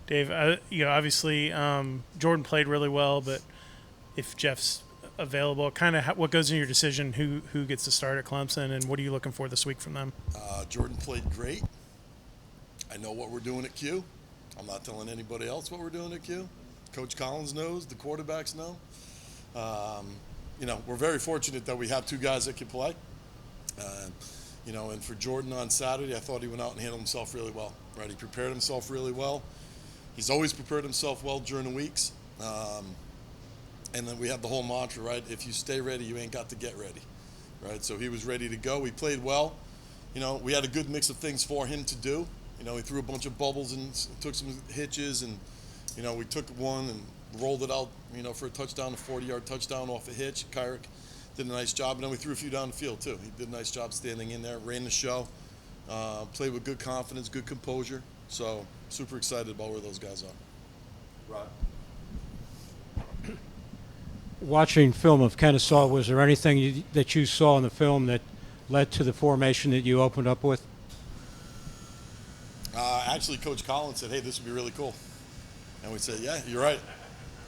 Dave, obviously Jordan played really well, but if Jeff's available, kind of what goes in your decision who gets to start at Clemson, and what are you looking for this week from them? Jordan played great. I know what we're doing at Q. I'm not telling anybody else what we're doing at Q. Coach Collins knows. The quarterbacks know. Um, we're very fortunate that we have two guys that can play. Uh, and for Jordan on Saturday, I thought he went out and handled himself really well. Right, he prepared himself really well. He's always prepared himself well during the weeks. And then we have the whole mantra, right? If you stay ready, you ain't got to get ready, right? So he was ready to go. He played well. We had a good mix of things for him to do. He threw a bunch of bubbles and took some hitches, and we took one and rolled it out, for a touchdown, a 40-yard touchdown off a hitch. Kyrick did a nice job, and then we threw a few down the field too. He did a nice job standing in there, ran the show, played with good confidence, good composure. So super excited about where those guys are. Rod. Watching film of Kennesaw, was there anything that you saw in the film that led to the formation that you opened up with? Actually, Coach Collins said, "Hey, this would be really cool," and we said, "Yeah, you're right."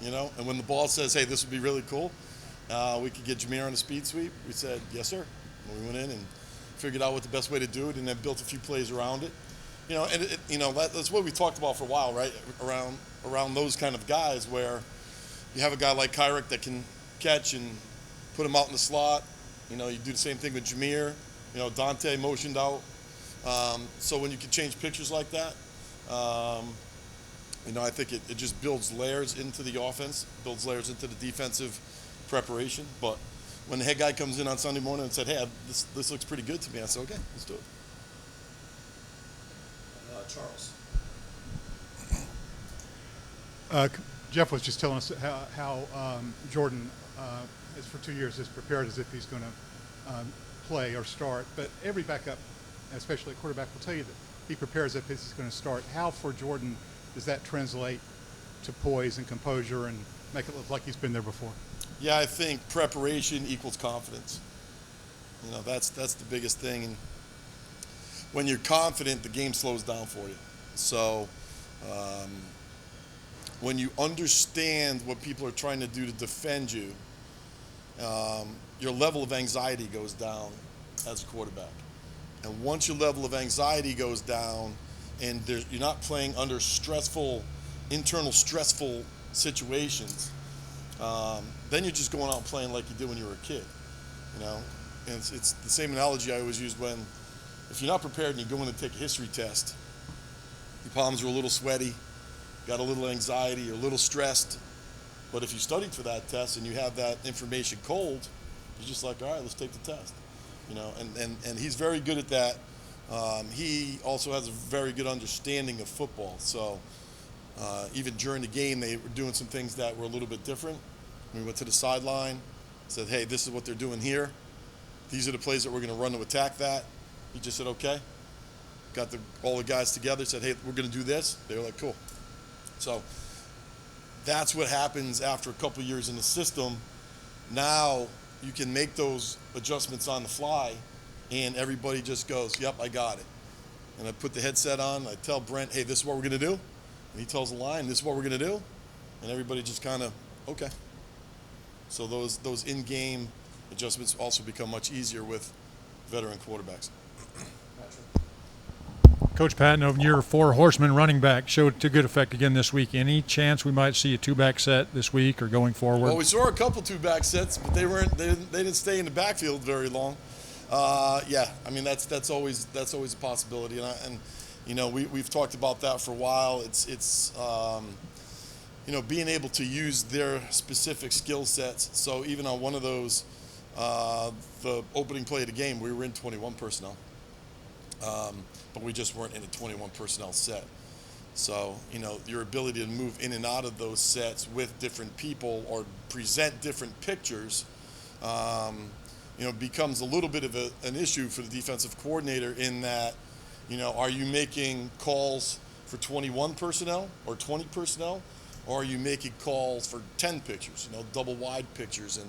And when the ball says, "Hey, this would be really cool," we could get Jameer on a speed sweep. We said, "Yes, sir." And we went in and figured out what the best way to do it, and then built a few plays around it. That's what we talked about for a while, right? Around those kind of guys where you have a guy like Kyrick that can catch and put him out in the slot. You do the same thing with Jameer. Dante motioned out. So when you can change pictures like that, I think it just builds layers into the offense, builds layers into the defensive preparation. But when the head guy comes in on Sunday morning and said, "Hey, this looks pretty good to me," I said, "Okay, let's do it." Charles. Jeff was just telling us how Jordan is for 2 years is prepared as if he's going to play or start. But every backup, especially a quarterback, will tell you that he prepares as if he's going to start. How for Jordan does that translate to poise and composure and make it look like he's been there before? Yeah, I think preparation equals confidence. That's the biggest thing. And when you're confident, the game slows down for you. So when you understand what people are trying to do to defend you, your level of anxiety goes down as a quarterback. And once your level of anxiety goes down and you're not playing under internal stressful situations, then you're just going out and playing like you did when you were a kid. And it's the same analogy I always use if you're not prepared and you go in to take a history test, your palms are a little sweaty, got a little anxiety, you're a little stressed. But if you studied for that test and you have that information cold, you're just like, all right, let's take the test. And he's very good at that. He also has a very good understanding of football. So even during the game, they were doing some things that were a little bit different. We went to the sideline, said, "Hey, this is what they're doing here. These are the plays that we're going to run to attack that." He just said, "Okay." Got all the guys together, said, "Hey, we're going to do this." They were like, "Cool." So that's what happens after a couple of years in the system. Now you can make those adjustments on the fly, and everybody just goes, "Yep, I got it." And I put the headset on. I tell Brent, "Hey, this is what we're going to do." And he tells the line, "This is what we're going to do." And everybody just kind of, okay. So those in-game adjustments also become much easier with veteran quarterbacks. Coach Patenaude, your four horsemen running back showed to good effect again this week. Any chance we might see a two-back set this week or going forward? Well, we saw a couple two-back sets, but they didn't stay in the backfield very long. Yeah, I mean that's always a possibility, and we've talked about that for a while. It's being able to use their specific skill sets. So even on one of those, the opening play of the game, we were in 21 personnel. But we just weren't in a 21 personnel set. So, your ability to move in and out of those sets with different people or present different pictures, becomes a little bit of an issue for the defensive coordinator in that, are you making calls for 21 personnel or 20 personnel, or are you making calls for 10 pictures, double wide pictures, and,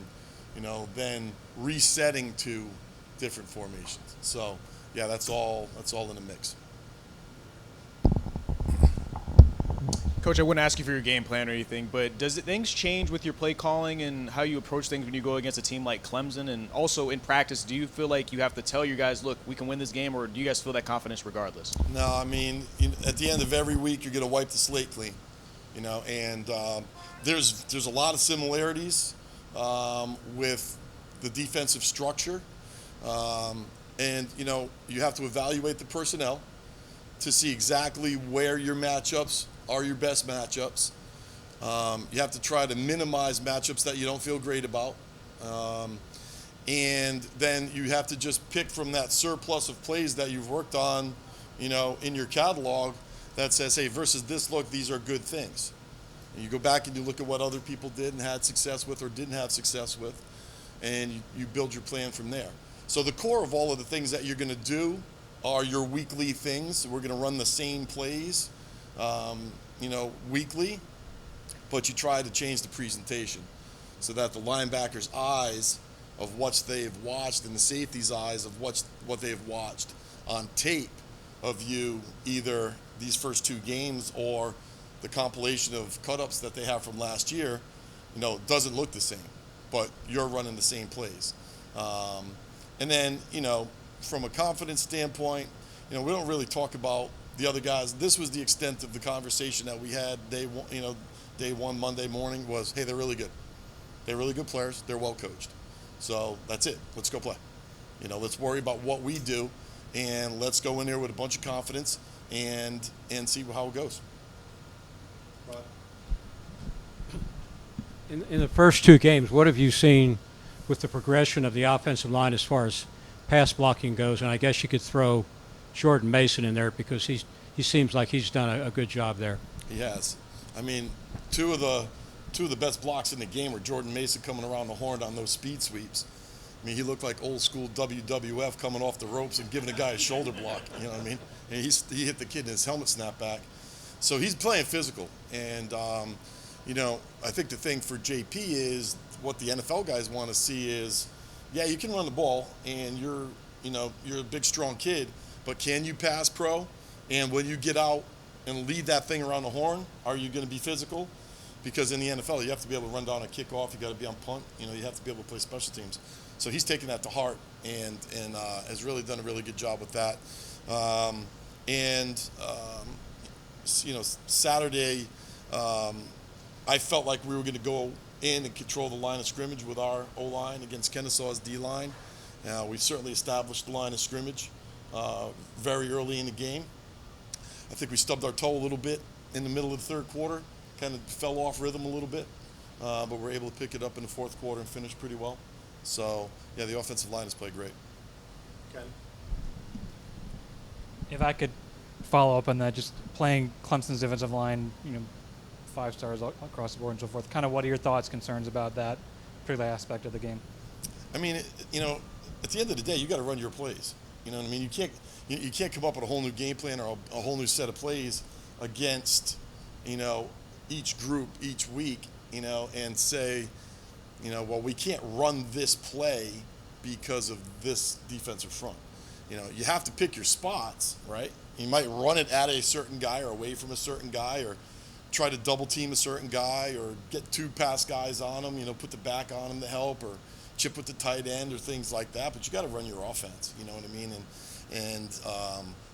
then resetting to different formations. So, yeah, that's all in the mix. Coach, I wouldn't ask you for your game plan or anything, but does things change with your play calling and how you approach things when you go against a team like Clemson? And also in practice, do you feel like you have to tell your guys, look, we can win this game, or do you guys feel that confidence regardless? No, I mean, at the end of every week, you're going to wipe the slate clean, and there's a lot of similarities with the defensive structure, and you have to evaluate the personnel to see exactly where your matchups are your best matchups. You have to try to minimize matchups that you don't feel great about. And then you have to just pick from that surplus of plays that you've worked on, in your catalog that says, hey, versus this look, these are good things. And you go back and you look at what other people did and had success with or didn't have success with, and you build your plan from there. So the core of all of the things that you're going to do are your weekly things. We're going to run the same plays, weekly, but you try to change the presentation so that the linebackers' eyes of what they've watched and the safety's eyes of what they've watched on tape of you, either these first two games or the compilation of cut-ups that they have from last year, doesn't look the same, but you're running the same plays. And then, from a confidence standpoint, we don't really talk about the other guys. This was the extent of the conversation that we had day one, Monday morning was, hey, they're really good. They're really good players. They're well coached. So that's it. Let's go play. Let's worry about what we do, and let's go in there with a bunch of confidence and see how it goes. In the first two games, what have you seen with the progression of the offensive line as far as pass blocking goes? And I guess you could throw Jordan Mason in there because he seems like he's done a good job there. He has. I mean, two of the best blocks in the game were Jordan Mason coming around the horn on those speed sweeps. I mean, he looked like old school WWF coming off the ropes and giving a guy a shoulder block. You know what I mean? And he hit the kid in his helmet snapback. So he's playing physical. And, I think the thing for JP is what the NFL guys want to see is, yeah, you can run the ball and you're a big, strong kid, but can you pass pro? And when you get out and lead that thing around the horn, are you going to be physical? Because in the NFL, you have to be able to run down a kickoff. You got to be on punt. You have to be able to play special teams. So he's taken that to heart and has really done a really good job with that. Saturday, I felt like we were going to go in and control the line of scrimmage with our O-line against Kennesaw's D-line. We certainly established the line of scrimmage very early in the game. I think we stubbed our toe a little bit in the middle of the third quarter, kind of fell off rhythm a little bit, but we're able to pick it up in the fourth quarter and finish pretty well. So, yeah, the offensive line has played great. Okay. If I could follow up on that, just playing Clemson's defensive line, 5 stars across the board and so forth, kind of what are your thoughts, concerns about that particular aspect of the game? I mean, at the end of the day, you got to run your plays. You know what I mean? You can't come up with a whole new game plan or a whole new set of plays against, each group each week, and say, well, we can't run this play because of this defensive front. You have to pick your spots, right? You might run it at a certain guy or away from a certain guy or try to double team a certain guy or get 2 pass guys on him, put the back on him to help or chip with the tight end or things like that. But you got to run your offense, you know what I mean? And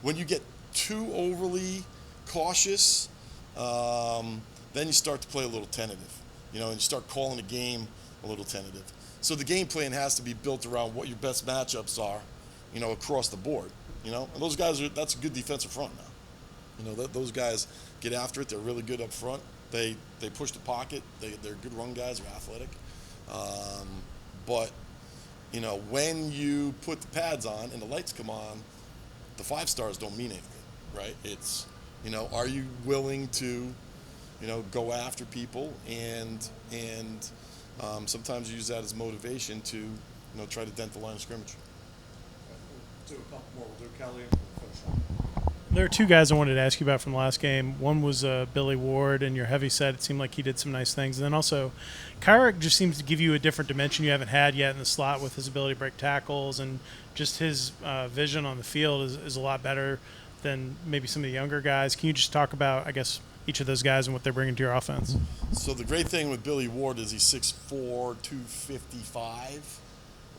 when you get too overly cautious, then you start to play a little tentative, and you start calling the game a little tentative. So the game plan has to be built around what your best matchups are, across the board, And those guys that's a good defensive front now. Those guys get after it. They're really good up front. They push the pocket. They're good run guys. They're athletic. But when you put the pads on and the lights come on, the 5 stars don't mean anything, right? It's, are you willing to, go after people and sometimes you use that as motivation to, try to dent the line of scrimmage. Do a couple more. We'll do Kelly. There are 2 guys I wanted to ask you about from the last game. One was Billy Ward, and your heavy set. It seemed like he did some nice things. And then also, Kyrick just seems to give you a different dimension you haven't had yet in the slot with his ability to break tackles, and just his vision on the field is a lot better than maybe some of the younger guys. Can you just talk about, I guess, each of those guys and what they're bringing to your offense. So the great thing with Billy Ward is he's 6'4", 255,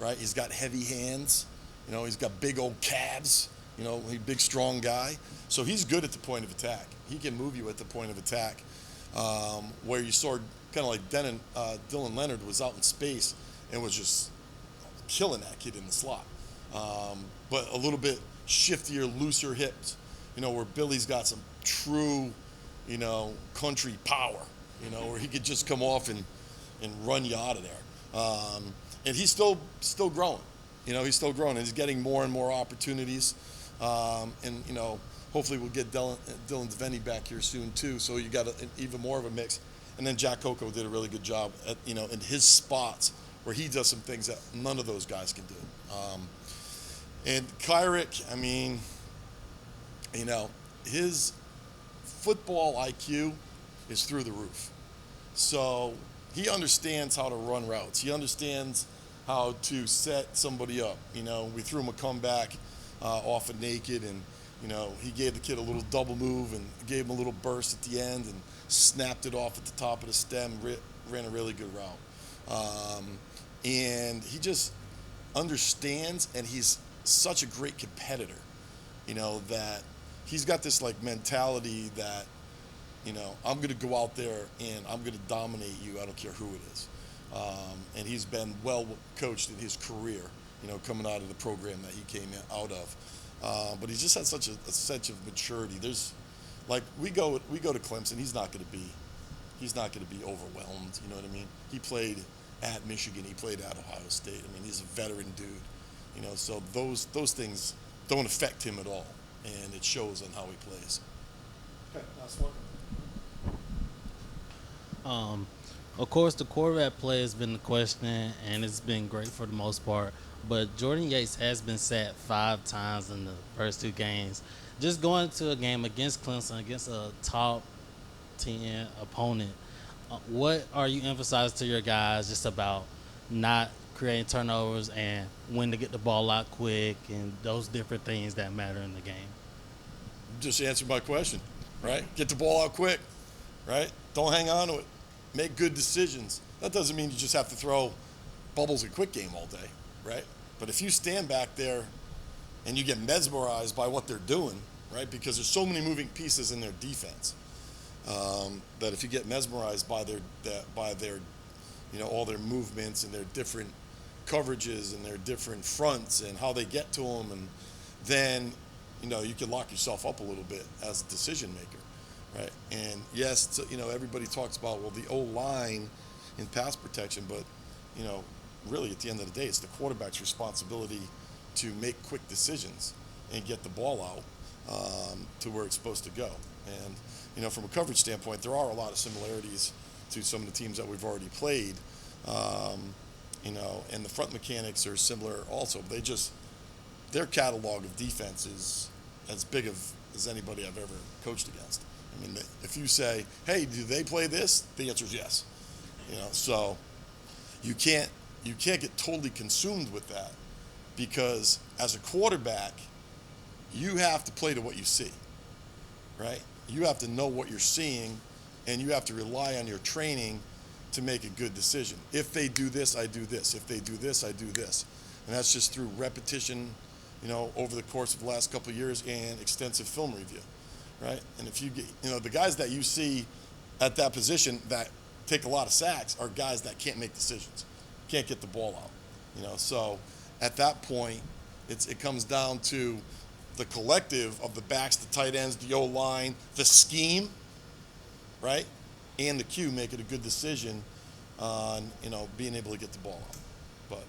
right? He's got heavy hands. You know, he's got big old calves. You know, he's a big, strong guy. So he's good at the point of attack. He can move you at the point of attack. Where you saw kind of like Dylan Leonard was out in space and was just killing that kid in the slot. But a little bit shiftier, looser hips, you know, where Billy's got some true, you know, country power, you know, where he could just come off and run you out of there. And he's still growing. You know, he's still growing, and he's getting more and more opportunities. And, you know, hopefully we'll get Dylan Devaney back here soon, too, so you got even more of a mix. And then Jack Coco did a really good job at, you know, in his spots where he does some things that none of those guys can do. And Kyrick, I mean, you know, his football IQ is through the roof. So he understands how to run routes. He understands how to set somebody up. You know, we threw him a comeback off of naked, and, you know, he gave the kid a little double move and gave him a little burst at the end and snapped it off at the top of the stem, ran a really good route. And he just understands, and he's such a great competitor, you know, that he's got this like mentality that, you know, I'm going to go out there and I'm going to dominate you. I don't care who it is. And he's been well coached in his career, you know, coming out of the program that he came out of. But he just has such a sense of maturity. There's, like, we go to Clemson. He's not going to be overwhelmed. You know what I mean? He played at Michigan. He played at Ohio State. I mean, he's a veteran dude. You know, so those things don't affect him at all, and it shows on how he plays. Okay, last one. Of course, the quarterback play has been the question, and it's been great for the most part. But Jordan Yates has been sacked 5 times in the first 2 games. Just going to a game against Clemson, against a top 10 opponent, what are you emphasizing to your guys just about not creating turnovers and when to get the ball out quick and those different things that matter in the game? Just answer my question, right? Get the ball out quick, right? Don't hang on to it. Make good decisions. That doesn't mean you just have to throw bubbles and quick game all day, right? But if you stand back there and you get mesmerized by what they're doing, right? Because there's so many moving pieces in their defense that if you get mesmerized by their you know, all their movements and their different coverages and their different fronts and how they get to them, and then, you know, you can lock yourself up a little bit as a decision maker. Right, and yes, you know, everybody talks about, well, the O-line in pass protection, but, you know, really at the end of the day, it's the quarterback's responsibility to make quick decisions and get the ball out to where it's supposed to go. And, you know, from a coverage standpoint, there are a lot of similarities to some of the teams that we've already played, you know, and the front mechanics are similar also. Their catalog of defense is as big as anybody I've ever coached against. I mean, if you say, hey, do they play this? The answer is yes. You know, so you can't get totally consumed with that, because as a quarterback, you have to play to what you see, right? You have to know what you're seeing, and you have to rely on your training to make a good decision. If they do this, I do this. If they do this, I do this. And that's just through repetition, you know, over the course of the last couple of years and extensive film review. Right? And if you get, you know, the guys that you see at that position that take a lot of sacks are guys that can't make decisions, can't get the ball out. You know, so at that point, it comes down to the collective of the backs, the tight ends, the O-line, the scheme, right, and the Q making a good decision on, you know, being able to get the ball out. But